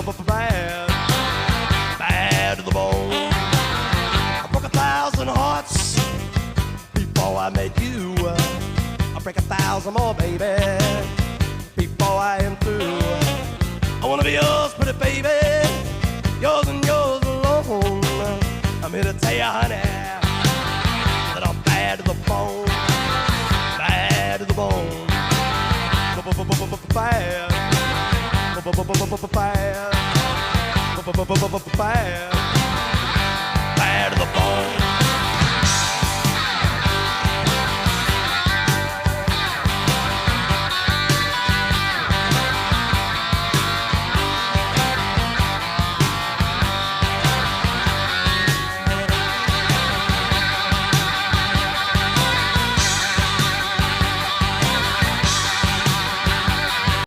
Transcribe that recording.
bad, bad to the bone. I broke 1,000 hearts before I met you. I'll break 1,000 more, baby, before I am through. I wanna be yours, pretty baby, yours and yours alone. I'm here to tell you, honey, that I'm bad to the bone, bad to the bone, bad, bad, bad to the bone.